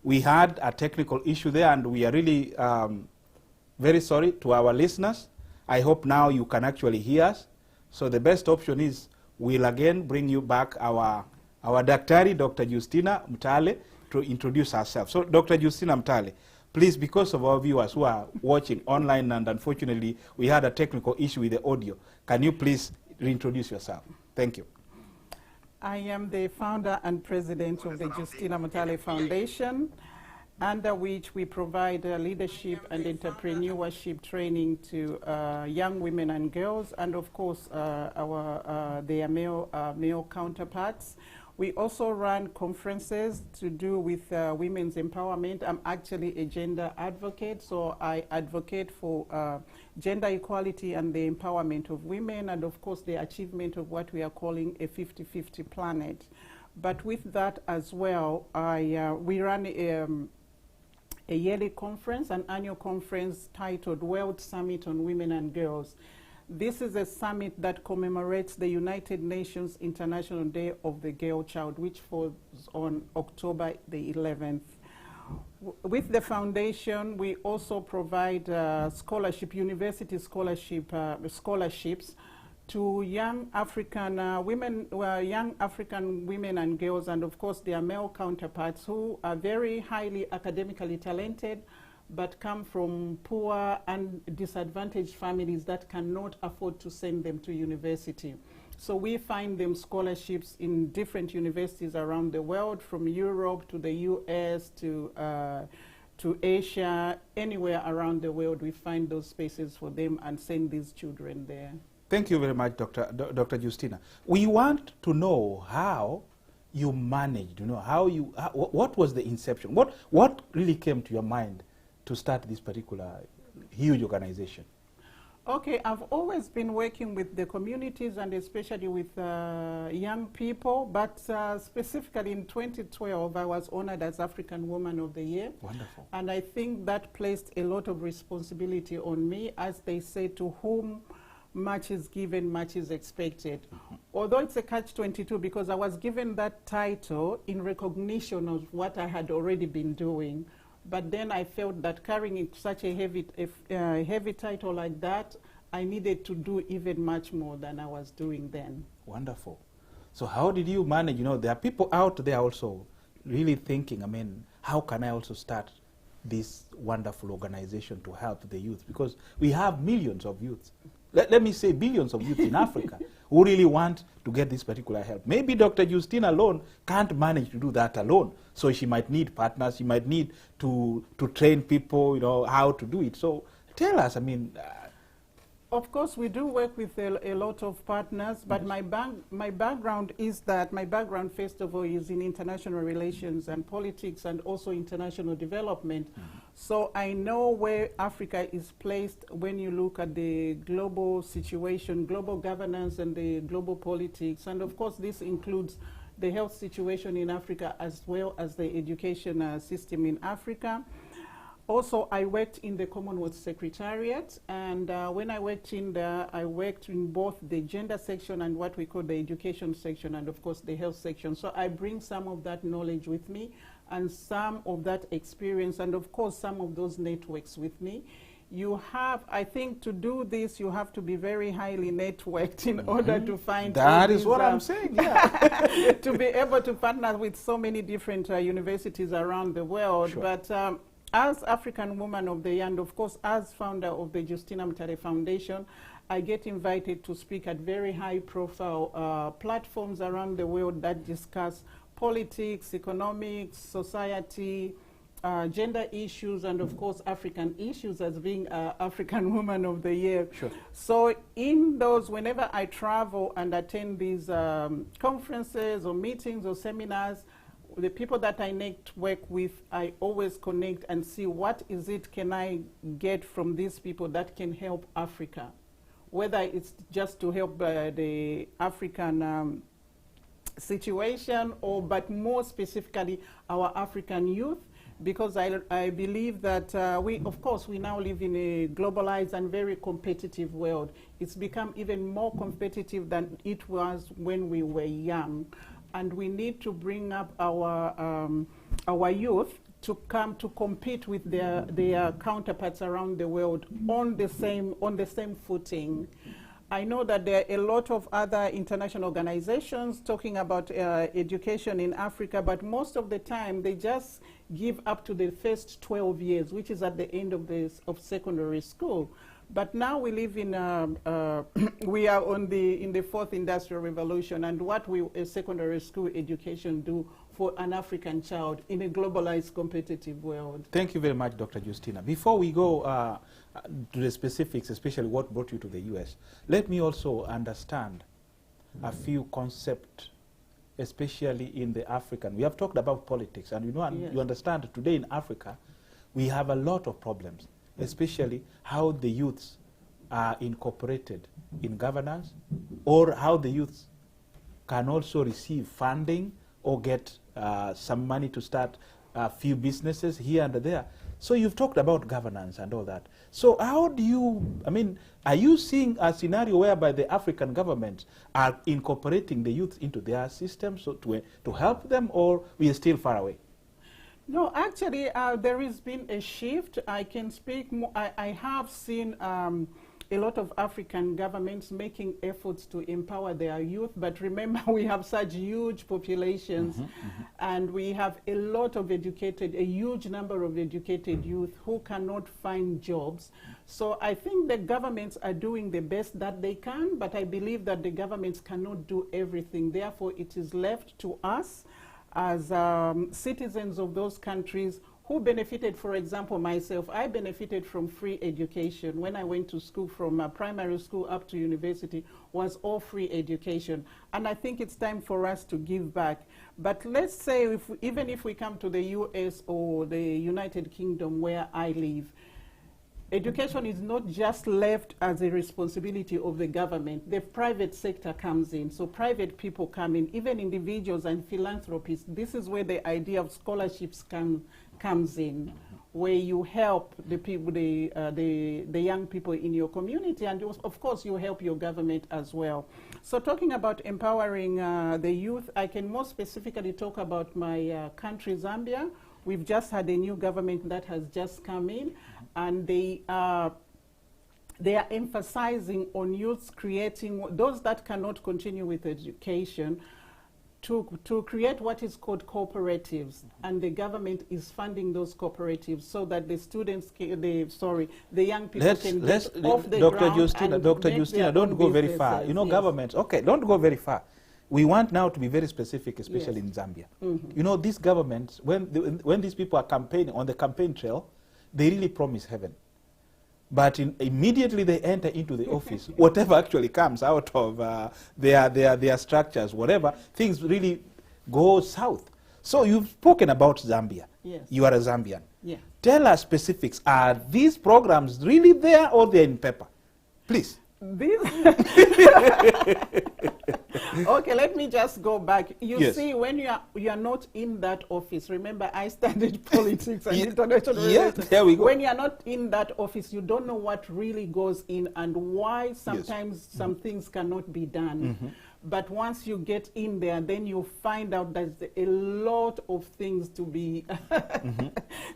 We had a technical issue there, and we are really very sorry to our listeners. I hope now you can actually hear us. So the best option is we'll again bring you back our Daktari, Dr. Justina Mutale, to introduce herself. So Dr. Justina Mutale, please, because of our viewers who are watching online, and unfortunately we had a technical issue with the audio, can you please reintroduce yourself? Thank you. I am the founder and president of the Justina Mutale Foundation, under which we provide leadership and entrepreneurship training to young women and girls, and of course their male counterparts. We also run conferences to do with women's empowerment. I'm actually a gender advocate, so I advocate for gender equality and the empowerment of women, and of course the achievement of what we are calling a 50-50 planet. But with that as well, we run a yearly conference, an annual conference titled World Summit on Women and Girls. This is a summit that commemorates the United Nations International Day of the Girl Child, which falls on October the 11th. With the foundation, we also provide university scholarships to young African young African women and girls, and of course their male counterparts who are very highly academically talented, but come from poor and disadvantaged families that cannot afford to send them to university. So we find them scholarships in different universities around the world, from Europe to the US to Asia, anywhere around the world. We find those spaces for them and send these children there. Thank you very much, Dr. Justina. We want to know how you managed, what was the inception? What really came to your mind to start this particular huge organization? Okay, I've always been working with the communities and especially with young people, but specifically in 2012, I was honored as African Woman of the Year. Wonderful. And I think that placed a lot of responsibility on me, as they say, to whom much is given, much is expected. Mm-hmm. Although it's a catch-22, because I was given that title in recognition of what I had already been doing. But then I felt that carrying such a heavy title like that, I needed to do even much more than I was doing then. Wonderful. So how did you manage? There are people out there also really thinking, how can I also start this wonderful organization to help the youth? Because we have millions of youths. Let me say billions of youth in Africa who really want to get this particular help. Maybe Dr. Justina alone can't manage to do that alone. So she might need partners, she might need to train people, how to do it. So tell us, Of course, we do work with a lot of partners, but my background is that, my background first of all is in international relations and politics and also international development. Mm-hmm. So I know where Africa is placed when you look at the global situation, global governance and the global politics. And of course, this includes the health situation in Africa as well as the education system in Africa. Also, I worked in the Commonwealth Secretariat, and when I worked in there, I worked in both the gender section and what we call the education section, and of course the health section. So I bring some of that knowledge with me and some of that experience, and of course some of those networks with me. You have, I think, to do this, you have to be very highly networked in order to find... That is what I'm saying, yeah. To be able to partner with so many different universities around the world. Sure. But as African Woman of the Year, and of course as founder of the Justina Mutale Foundation, I get invited to speak at very high-profile platforms around the world that discuss politics, economics, society, gender issues, and of course African issues, as being African Woman of the Year. Sure. So in those, whenever I travel and attend these conferences or meetings or seminars, the people that I network with, I always connect and see what is it can I get from these people that can help Africa, whether it's just to help the African situation, or but more specifically our African youth, because I believe that we now live in a globalized and very competitive world. It's become even more competitive than it was when we were young. And we need to bring up our our youth to come to compete with their counterparts around the world on the same footing. I know that there are a lot of other international organizations talking about education in Africa, but most of the time they just give up to the first 12 years, which is at the end of secondary school. But now we live in, we are in the fourth industrial revolution, and what will a secondary school education do for an African child in a globalized competitive world? Thank you very much, Dr. Justina. Before we go to the specifics, especially what brought you to the US, let me also understand a few concepts, especially in the African. We have talked about politics, and you know, yes, you understand today in Africa, we have a lot of problems, especially how the youths are incorporated in governance, or how the youths can also receive funding or get some money to start a few businesses here and there. So you've talked about governance and all that. So how do you, I mean, are you seeing a scenario whereby the African governments are incorporating the youth into their systems so to help them, or we are still far away? No, actually, there has been a shift. I can speak more. I have seen a lot of African governments making efforts to empower their youth, but remember, we have such huge populations, and we have a lot of a huge number of educated youth who cannot find jobs. So I think the governments are doing the best that they can, but I believe that the governments cannot do everything. Therefore, it is left to us as citizens of those countries who benefited. For example, myself, I benefited from free education. When I went to school, from primary school up to university, was all free education. And I think it's time for us to give back. But let's say, even if we come to the US or the United Kingdom where I live, education is not just left as a responsibility of the government. The private sector comes in. So private people come in, even individuals and philanthropists. This is where the idea of scholarships comes in, where you help the people, the young people in your community, and of course you help your government as well. So talking about empowering the youth, I can more specifically talk about my country, Zambia. We've just had a new government that has just come in, and they are emphasizing on youths creating, those that cannot continue with education, to create what is called cooperatives, and the government is funding those cooperatives so that the students, the young people can get off the ground. Dr. Justina, don't go very far. You know, yes, governments, okay, don't go very far. We want now to be very specific, especially, yes, in Zambia. You know, these governments, when these people are campaigning on the campaign trail, they really promise heaven. But immediately they enter into the office, whatever actually comes out of their structures, whatever, things really go south. So you've spoken about Zambia. Yes. You are a Zambian. Yeah. Tell us specifics. Are these programs really there, or they're in paper? Please. Okay, let me just go back. You, yes, see, when you are not in that office, remember I studied politics and international relations. There we go. When you are not in that office, you don't know what really goes in and why sometimes, yes, some things cannot be done. But once you get in there, then you find out there's a lot of things to be,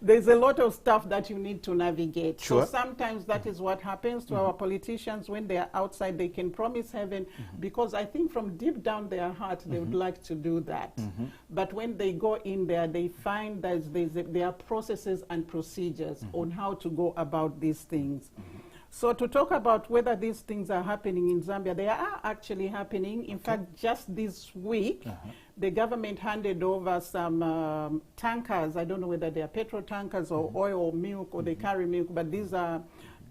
there's a lot of stuff that you need to navigate. Sure. So sometimes that is what happens to our politicians. When they are outside, they can promise heaven, because I think from deep down their heart, they would like to do that. But when they go in there, they find that there are processes and procedures on how to go about these things. So to talk about whether these things are happening in Zambia, they are actually happening. In fact, just this week, the government handed over some tankers. I don't know whether they are petrol tankers or oil or milk, or they carry milk, but these are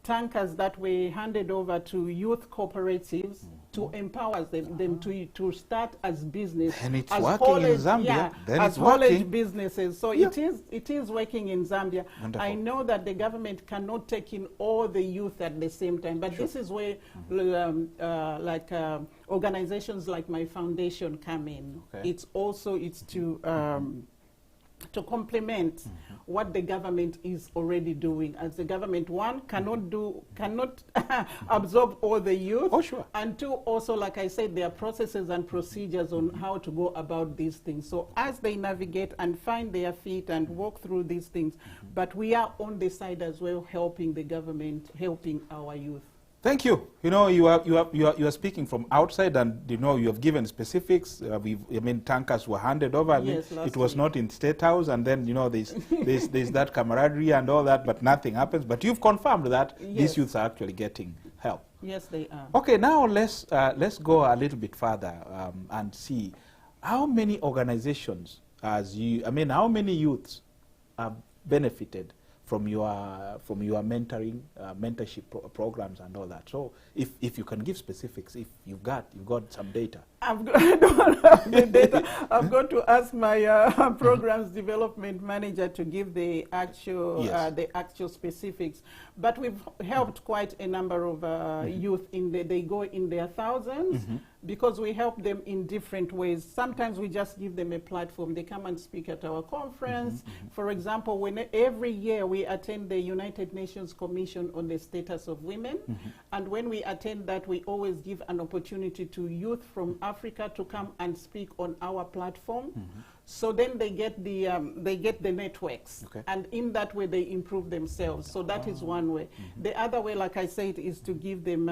tankers that were handed over to youth cooperatives to empower them to start as business. And it's as working in Zambia. Yeah, then as college businesses. So it is working in Zambia. Wonderful. I know that the government cannot take in all the youth at the same time, but this is where organizations like my foundation come in. Okay. It's to to complement what the government is already doing. As the government, one, cannot absorb all the youth. Oh, sure. And two, also, like I said, there are processes and procedures on how to go about these things. So as they navigate and find their feet and walk through these things, but we are on the side as well, helping the government, helping our youth. Thank you. You know, you are speaking from outside, and you know you have given specifics. I mean, tankers were handed over. Yes, it was not in State House, and then you know there's that camaraderie and all that, but nothing happens. But you've confirmed that these youths are actually getting help. Yes, they are. Okay, now let's go a little bit further and see how many organizations, how many youths have benefited from your mentoring, mentorship programs and all that. So if you can give specifics, if you've got some data. I don't have the data. I've got to ask my programs development manager to give the actual specifics. But we've helped quite a number of youth. They go in their thousands because we help them in different ways. Sometimes we just give them a platform. They come and speak at our conference. For example, every year we attend the United Nations Commission on the Status of Women, and when we attend that, we always give an opportunity to youth from Africa to come and speak on our platform. So then they get the networks, and in that way they improve themselves. So that is one way. The other way, like I said, is to give them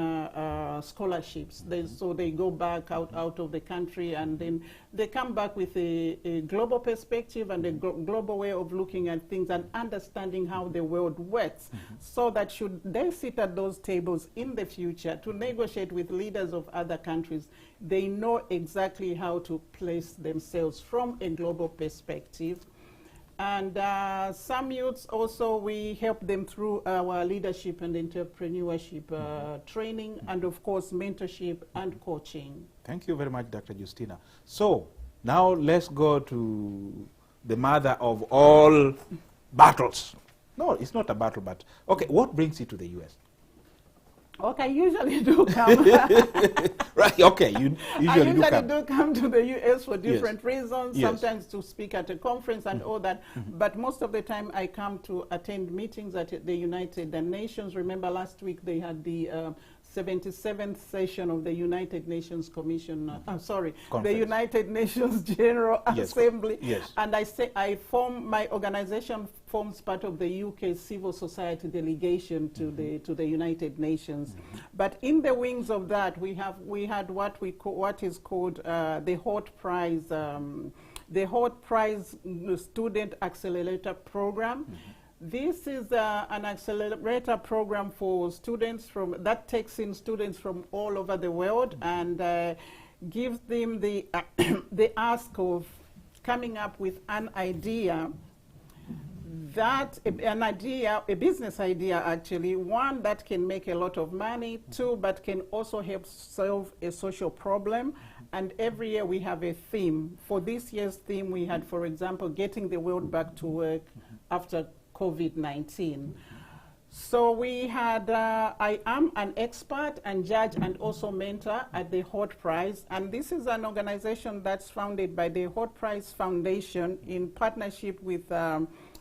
scholarships. So they go back out of the country, and then they come back with a global perspective and a global way of looking at things and understanding how the world works, so that should they sit at those tables in the future to negotiate with leaders of other countries, they know exactly how to place themselves from a global perspective. And some youths also, we help them through our leadership and entrepreneurship training, and of course mentorship and coaching. Thank you very much, Dr. Justina. So now let's go to the mother of all battles. No, it's not a battle, but okay, what brings you to the US? Okay, I usually do come. Right, okay, you usually do come to the US for different reasons, sometimes to speak at a conference and all that, but most of the time I come to attend meetings at the United Nations. Remember last week they had the 77th session of the United Nations Commission, the United Nations General Assembly. And my organization forms part of the UK civil society delegation to the United Nations. But in the wings of that, we had what is called the Hort Prize, Student Accelerator Program. This is an accelerator program for students that takes in students from all over the world and gives them the the ask of coming up with an idea, a business idea actually, one that can make a lot of money, two, but can also help solve a social problem. And every year we have a theme. For this year's theme, we had, for example, getting the world back to work after COVID-19. So we had, I am an expert and judge and also mentor at the Hort Prize. And this is an organization that's founded by the Hort Prize Foundation in partnership with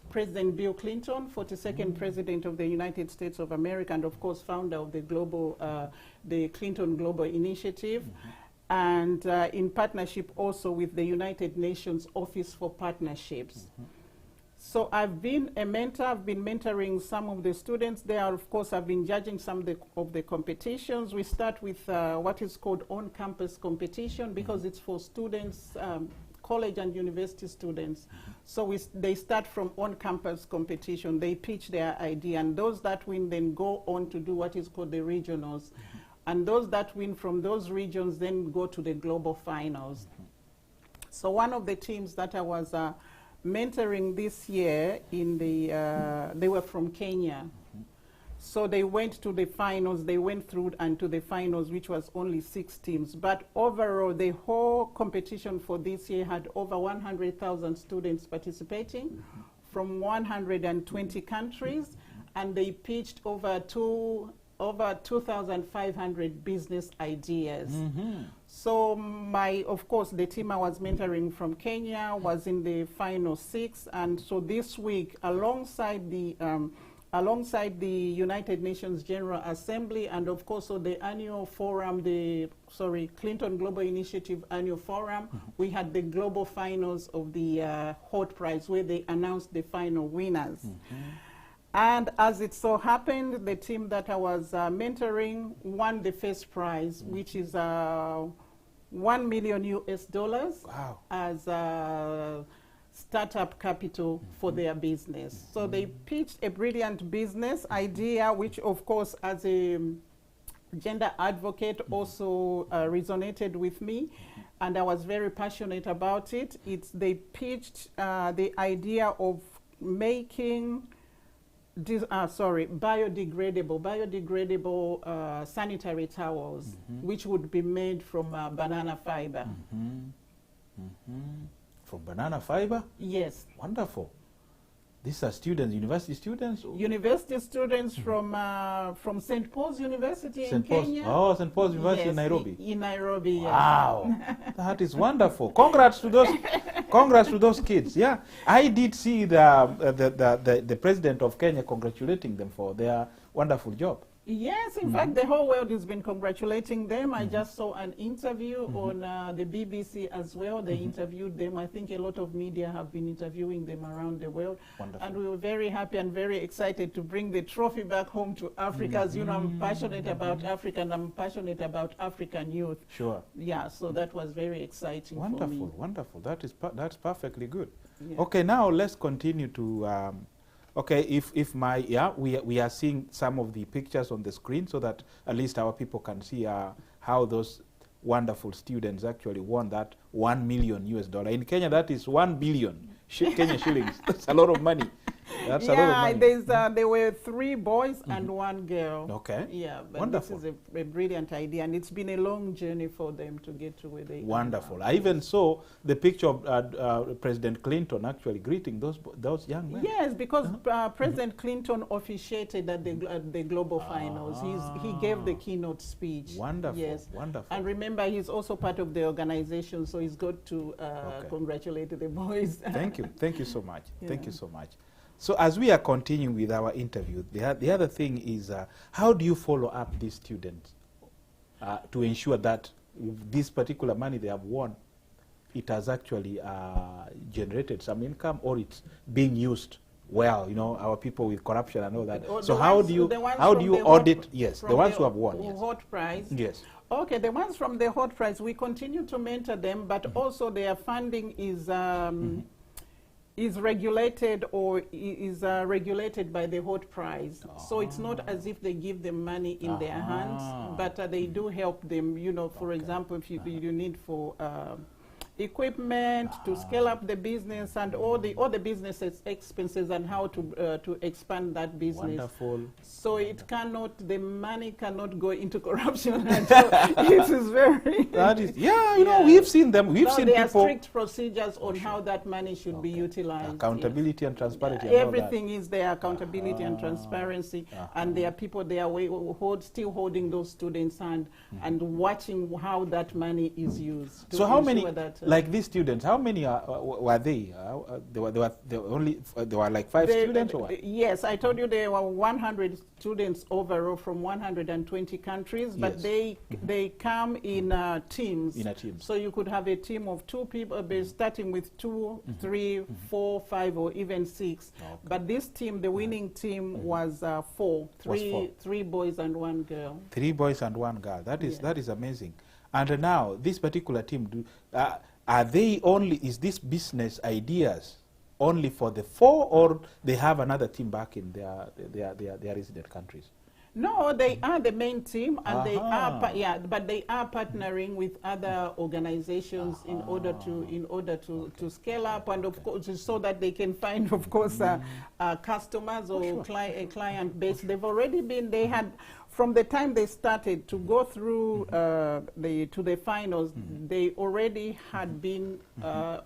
President Bill Clinton, 42nd President of the United States of America, and of course founder of the Clinton Global Initiative. And in partnership also with the United Nations Office for Partnerships. So I've been a mentor. I've been mentoring some of the students there. Of course, I've been judging some of the competitions. We start with what is called on-campus competition because it's for students, college and university students. So they start from on-campus competition. They pitch their idea, and those that win then go on to do what is called the regionals. And those that win from those regions then go to the global finals. So one of the teams that I was mentoring this year they were from Kenya. So they went to the finals, they went through and to the finals, which was only 6 teams. But overall, the whole competition for this year had over 100,000 students participating from 120 countries, and they pitched over over 2,500 business ideas. So of course, the team I was mentoring from Kenya was in the final 6, and so this week, alongside the United Nations General Assembly, and of course, so the annual forum, Clinton Global Initiative Annual Forum, we had the global finals of the Hot Prize, where they announced the final winners. And as it so happened, the team that I was mentoring won the first prize, which is $1 million US as startup capital for their business. So they pitched a brilliant business idea, which of course, as a gender advocate, also resonated with me, and I was very passionate about it. They pitched the idea of making biodegradable sanitary towels, which would be made from banana fiber. From banana fiber? Yes. Wonderful. These are students, university students? University students from St. Paul's University in Kenya. Oh, St. Paul's University in Nairobi. In Nairobi, yes. Wow, that is wonderful. Congrats to those kids. Yeah, I did see the president of Kenya congratulating them for their wonderful job. Yes, in fact, the whole world has been congratulating them. I just saw an interview on the BBC as well. They interviewed them. I think a lot of media have been interviewing them around the world. Wonderful. And we were very happy and very excited to bring the trophy back home to Africa. As you know, I'm passionate about Africa, and I'm passionate about African youth. Sure. Yeah, so that was very exciting for me. Wonderful, wonderful. That's perfectly good. Yeah. Okay, now let's continue to... okay, we are seeing some of the pictures on the screen so that at least our people can see how those wonderful students actually won that $1 million US. In Kenya, that is 1 billion Kenya shillings. That's a lot of money. That's a lot of money. There were 3 boys and 1 girl. Okay. Yeah, but wonderful. This is a brilliant idea, and it's been a long journey for them to get to where they Wonderful. I even saw the picture of President Clinton actually greeting those young men. Yes, because President Clinton officiated at the global finals. He gave the keynote speech. Wonderful. Yes. Wonderful. And remember, he's also part of the organization, so he's got to congratulate the boys. Thank you. Thank you so much. Yeah. Thank you so much. So as we are continuing with our interview, the other thing is how do you follow up these students to ensure that this particular money they have won, it has actually generated some income, or it's being used well? You know, our people with corruption and all that. So how do you audit? Yes, the ones who have won. Yes. Hot Prize. Yes. Okay, the ones from the Hot Prize, we continue to mentor them, but also their funding is regulated regulated by the Hot Prize. So it's not as if they give them money in their hands, but they do help them, you know, for example, if you need for equipment to scale up the business and all the business expenses and how to expand that business. Wonderful. So it cannot, the money cannot go into corruption. It is very... That is, yeah, you know, we've seen them. We've seen there people... are strict procedures on how that money should be utilized. Accountability and transparency. Yeah, everything is there, accountability and transparency. And there are people there still holding those students' hand and watching how that money is used. So how many, like these students, how many were they? There were like 5 students or what? Yes, I told you there were 100 students overall from 120 countries, but they come in teams. In a team. So you could have a team of 2 people, starting with 2, 3, 4, 5, or even 6. Okay. But this team, the winning team, was 4. 3 boys and 1 girl. 3 boys and 1 girl. That is amazing. And now this particular team, are they only? Is this business ideas only for the 4, or they have another team back in their resident countries? No, they are the main team, and they are, but they are partnering with other organizations in order to scale up, and of course, so that they can find, of course, customers or a client base. They've already been. They had. From the time they started to go through to the finals, they already had been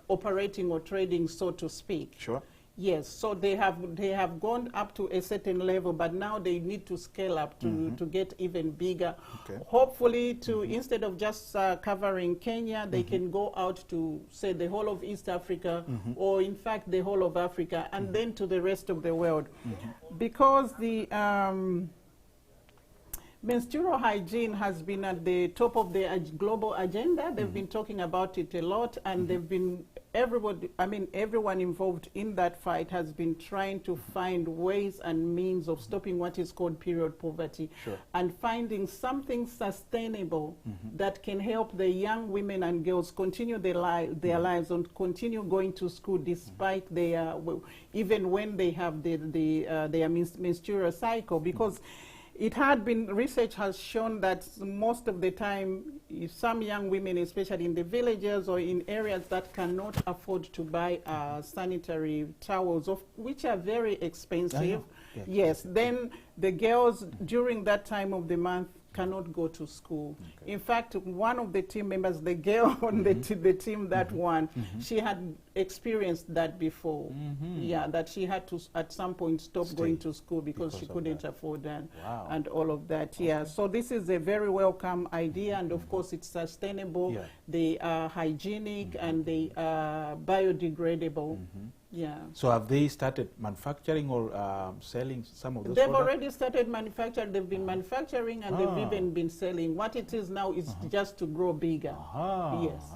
operating or trading, so to speak. Sure. Yes, so they have gone up to a certain level, but now they need to scale up to get even bigger. Okay. Hopefully, instead of just covering Kenya, they can go out to, say, the whole of East Africa, or in fact the whole of Africa, and then to the rest of the world, because the menstrual hygiene has been at the top of the global agenda. They've been talking about it a lot, and they've been, everyone involved in that fight has been trying to find ways and means of stopping what is called period poverty, and finding something sustainable that can help the young women and girls continue their lives and continue going to school despite their, even when they have their menstrual cycle, because it had been, research has shown that most of the time, some young women, especially in the villages or in areas that cannot afford to buy sanitary towels, which are very expensive, yes, then the girls during that time of the month cannot go to school. Okay. In fact, one of the team members, the girl on the team that won, she had experienced that before. Yeah, that she had to at some point stop going to school because she couldn't afford that and all of that. Yeah, so this is a very welcome idea, and of course it's sustainable. They are hygienic and they are biodegradable. Yeah. So have they started manufacturing or selling some of those They've products? already started manufacturing. They've been manufacturing, and they've even been selling. What it is now is just to grow bigger. Yes.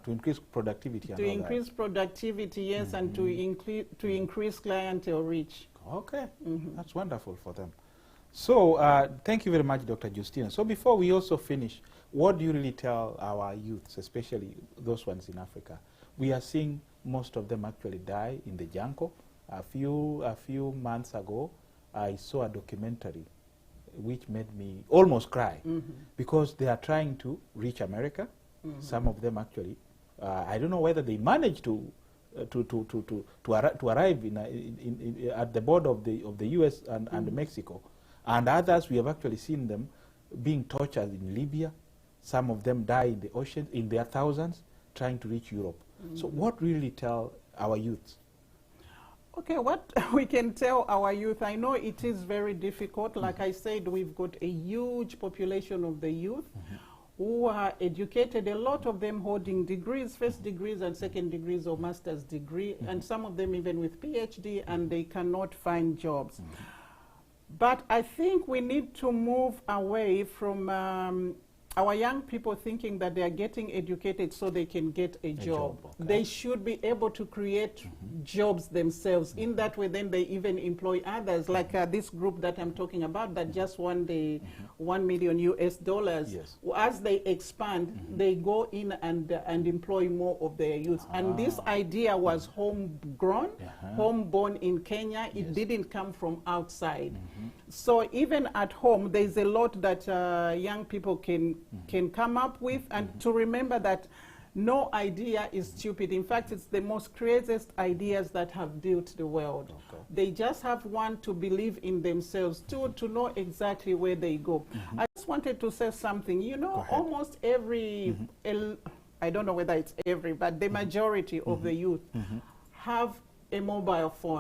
To increase productivity. To increase productivity, yes, and to increase clientele reach. Okay, that's wonderful for them. So thank you very much, Dr. Justina. So before we also finish, what do you really tell our youths, especially those ones in Africa? We are seeing most of them actually die in the jungle. A few months ago, I saw a documentary which made me almost cry because they are trying to reach America. Some of them actually, I don't know whether they managed to arrive at the border of the U.S. and Mexico, and others we have actually seen them being tortured in Libya. Some of them die in the ocean in their thousands trying to reach Europe. So what really tell our youth? Okay, what we can tell our youth, I know it is very difficult. Like I said, we've got a huge population of the youth who are educated, a lot of them holding degrees, first degrees and second degrees or master's degree, and some of them even with PhD, and they cannot find jobs. But I think we need to move away from our young people thinking that they are getting educated so they can get a job. They should be able to create jobs themselves. In that way, then they even employ others, like this group that I'm talking about that just won the $1 million US. As they expand, they go in and employ more of their youth. And this idea was homegrown, homeborn in Kenya. It didn't come from outside. So even at home, there's a lot that young people can come up with, and to remember that no idea is stupid. In fact, it's the most craziest ideas that have built the world. They just have, one, to believe in themselves, two, to know exactly where they go. I just wanted to say something. You know, almost every, I don't know whether it's every, but the majority of the youth have a mobile phone.